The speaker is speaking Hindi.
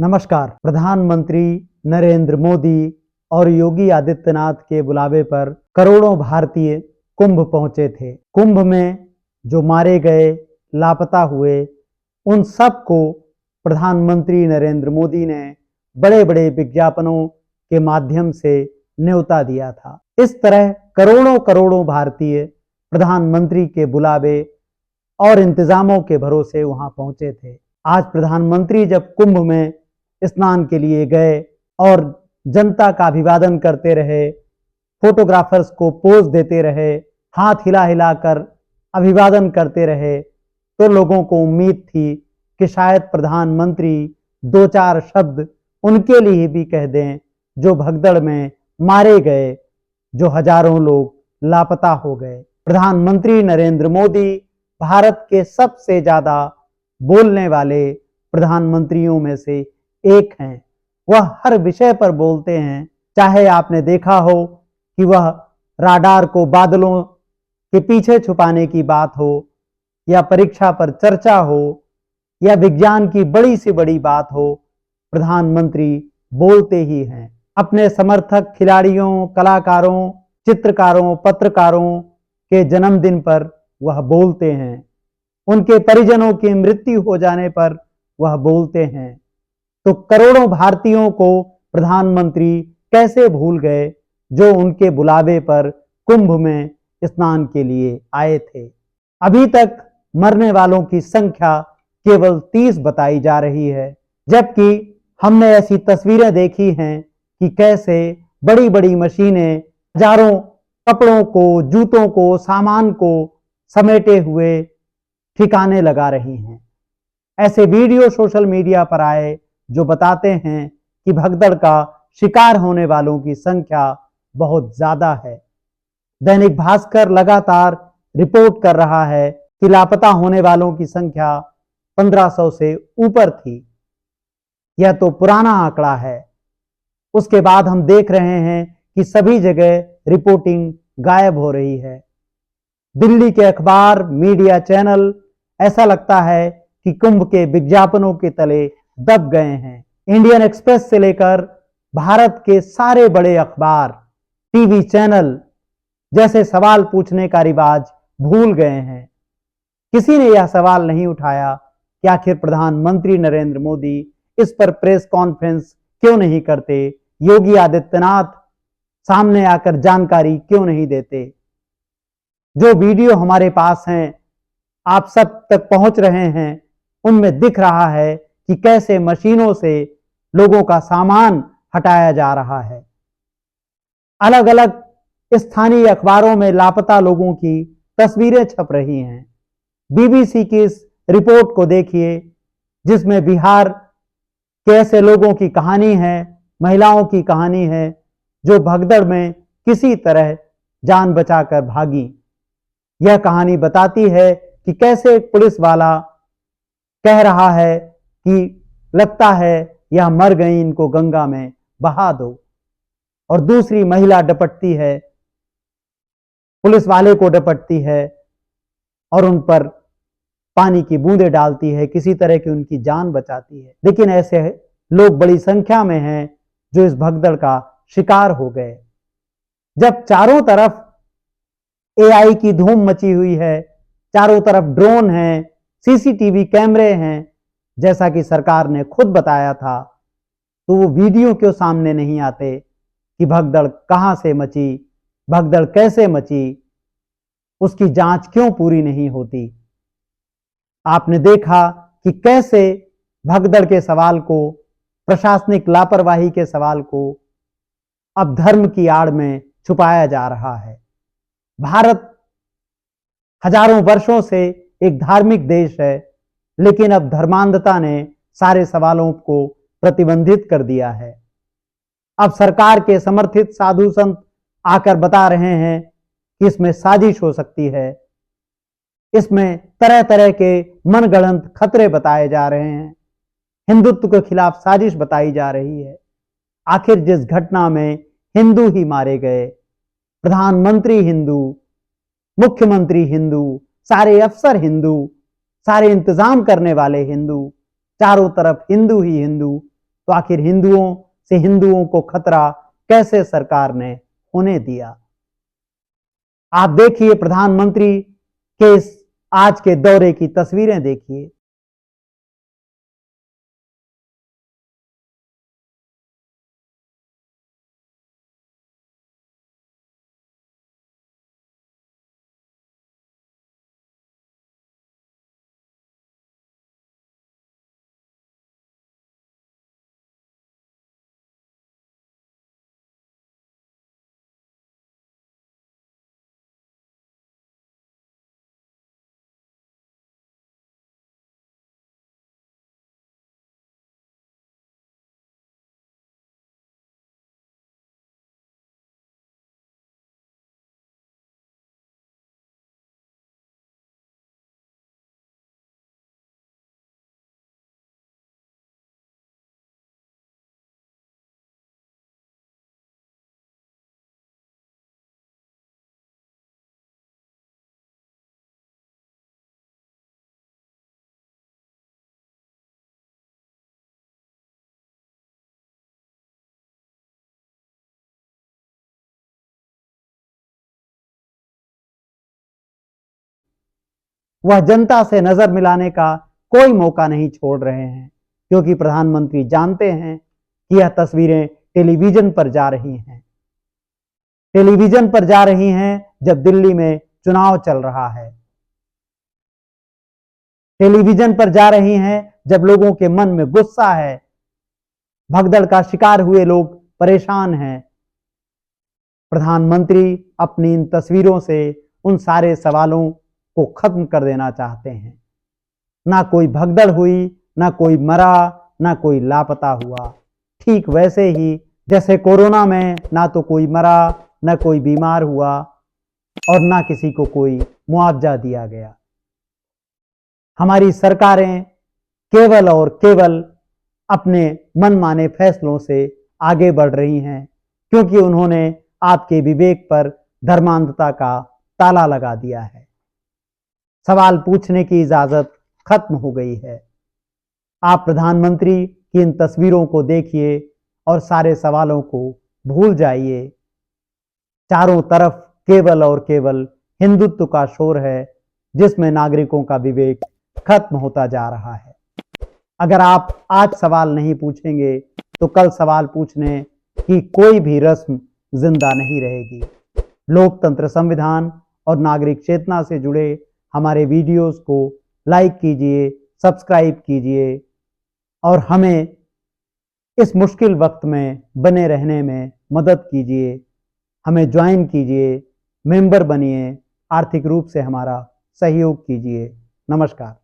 नमस्कार। प्रधानमंत्री नरेंद्र मोदी और योगी आदित्यनाथ के बुलावे पर करोड़ों भारतीय कुंभ पहुंचे थे। कुंभ में जो मारे गए, लापता हुए, उन सब को प्रधानमंत्री नरेंद्र मोदी ने बड़े बड़े विज्ञापनों के माध्यम से न्योता दिया था। इस तरह करोड़ों करोड़ों भारतीय प्रधानमंत्री के बुलावे और इंतजामों के भरोसे वहां पहुंचे थे। आज प्रधानमंत्री जब कुंभ में स्नान के लिए गए और जनता का अभिवादन करते रहे, फोटोग्राफर्स को पोज देते रहे, हाथ हिला हिलाकर अभिवादन करते रहे, तो लोगों को उम्मीद थी कि शायद प्रधानमंत्री दो चार शब्द उनके लिए भी कह दें जो भगदड़ में मारे गए, जो हजारों लोग लापता हो गए। प्रधानमंत्री नरेंद्र मोदी भारत के सबसे ज्यादा बोलने वाले प्रधानमंत्रियों में से एक हैं। वह हर विषय पर बोलते हैं, चाहे आपने देखा हो कि वह राडार को बादलों के पीछे छुपाने की बात हो, या परीक्षा पर चर्चा हो, या विज्ञान की बड़ी से बड़ी बात हो, प्रधानमंत्री बोलते ही हैं। अपने समर्थक खिलाड़ियों, कलाकारों, चित्रकारों, पत्रकारों के जन्मदिन पर वह बोलते हैं। उनके परिजनों की मृत्यु हो जाने पर वह बोलते हैं। तो करोड़ों भारतीयों को प्रधानमंत्री कैसे भूल गए जो उनके बुलावे पर कुंभ में स्नान के लिए आए थे। अभी तक मरने वालों की संख्या केवल 30 बताई जा रही है, जबकि हमने ऐसी तस्वीरें देखी हैं कि कैसे बड़ी बड़ी मशीनें हजारों कपड़ों को, जूतों को, सामान को समेटे हुए ठिकाने लगा रही हैं। ऐसे वीडियो सोशल मीडिया पर आए जो बताते हैं कि भगदड़ का शिकार होने वालों की संख्या बहुत ज्यादा है। दैनिक भास्कर लगातार रिपोर्ट कर रहा है कि लापता होने वालों की संख्या 1500 से ऊपर थी। यह तो पुराना आंकड़ा है। उसके बाद हम देख रहे हैं कि सभी जगह रिपोर्टिंग गायब हो रही है। दिल्ली के अखबार, मीडिया चैनल, ऐसा लगता है कि कुंभ के विज्ञापनों के तले दब गए हैं। इंडियन एक्सप्रेस से लेकर भारत के सारे बड़े अखबार, टीवी चैनल जैसे सवाल पूछने का रिवाज भूल गए हैं। किसी ने यह सवाल नहीं उठाया कि आखिर प्रधानमंत्री नरेंद्र मोदी इस पर प्रेस कॉन्फ्रेंस क्यों नहीं करते, योगी आदित्यनाथ सामने आकर जानकारी क्यों नहीं देते। जो वीडियो हमारे पास हैं, आप सब तक पहुंच रहे हैं, उनमें दिख रहा है कि कैसे मशीनों से लोगों का सामान हटाया जा रहा है। अलग अलग स्थानीय अखबारों में लापता लोगों की तस्वीरें छप रही हैं। बीबीसी की इस रिपोर्ट को देखिए, जिसमें बिहार के ऐसे लोगों की कहानी है, महिलाओं की कहानी है जो भगदड़ में किसी तरह जान बचाकर भागी। यह कहानी बताती है कि कैसे एक पुलिस वाला कह रहा है कि लगता है यह मर गई, इनको गंगा में बहा दो, और दूसरी महिला डपटती है, पुलिस वाले को डपटती है और उन पर पानी की बूंदें डालती है, किसी तरह की उनकी जान बचाती है। लेकिन ऐसे लोग बड़ी संख्या में हैं जो इस भगदड़ का शिकार हो गए। जब चारों तरफ एआई की धूम मची हुई है, चारों तरफ ड्रोन हैं, सीसीटीवी कैमरे हैं, जैसा कि सरकार ने खुद बताया था, तो वो वीडियो क्यों सामने नहीं आते कि भगदड़ कहां से मची, भगदड़ कैसे मची, उसकी जांच क्यों पूरी नहीं होती। आपने देखा कि कैसे भगदड़ के सवाल को, प्रशासनिक लापरवाही के सवाल को अब धर्म की आड़ में छुपाया जा रहा है। भारत हजारों वर्षों से एक धार्मिक देश है, लेकिन अब धर्मांधता ने सारे सवालों को प्रतिबंधित कर दिया है। अब सरकार के समर्थित साधु संत आकर बता रहे हैं कि इसमें साजिश हो सकती है, इसमें तरह तरह के मनगढ़ंत खतरे बताए जा रहे हैं, हिंदुत्व के खिलाफ साजिश बताई जा रही है। आखिर जिस घटना में हिंदू ही मारे गए, प्रधानमंत्री हिंदू, मुख्यमंत्री हिंदू, सारे अफसर हिंदू, सारे इंतजाम करने वाले हिंदू, चारों तरफ हिंदू ही हिंदू, तो आखिर हिंदुओं को खतरा कैसे सरकार ने होने दिया। आप देखिए प्रधानमंत्री के इस आज के दौरे की तस्वीरें देखिए। वह जनता से नजर मिलाने का कोई मौका नहीं छोड़ रहे हैं, क्योंकि प्रधानमंत्री जानते हैं कि यह तस्वीरें टेलीविजन पर जा रही हैं। टेलीविजन पर जा रही हैं जब दिल्ली में चुनाव चल रहा है। टेलीविजन पर जा रही हैं जब लोगों के मन में गुस्सा है, भगदड़ का शिकार हुए लोग परेशान हैं। प्रधानमंत्री अपनी इन तस्वीरों से उन सारे सवालों को खत्म कर देना चाहते हैं। ना कोई भगदड़ हुई, ना कोई मरा, ना कोई लापता हुआ। ठीक वैसे ही जैसे कोरोना में ना तो कोई मरा, ना कोई बीमार हुआ और ना किसी को कोई मुआवजा दिया गया। हमारी सरकारें केवल और केवल अपने मनमाने फैसलों से आगे बढ़ रही हैं, क्योंकि उन्होंने आपके विवेक पर धर्मांधता का ताला लगा दिया है। सवाल पूछने की इजाजत खत्म हो गई है। आप प्रधानमंत्री की इन तस्वीरों को देखिए और सारे सवालों को भूल जाइए। चारों तरफ केवल और केवल हिंदुत्व का शोर है, जिसमें नागरिकों का विवेक खत्म होता जा रहा है। अगर आप आज सवाल नहीं पूछेंगे तो कल सवाल पूछने की कोई भी रस्म जिंदा नहीं रहेगी। लोकतंत्र, संविधान और नागरिक चेतना से जुड़े हमारे वीडियोस को लाइक कीजिए, सब्सक्राइब कीजिए और हमें इस मुश्किल वक्त में बने रहने में मदद कीजिए। हमें ज्वाइन कीजिए, मेंबर बनिए, आर्थिक रूप से हमारा सहयोग कीजिए। नमस्कार।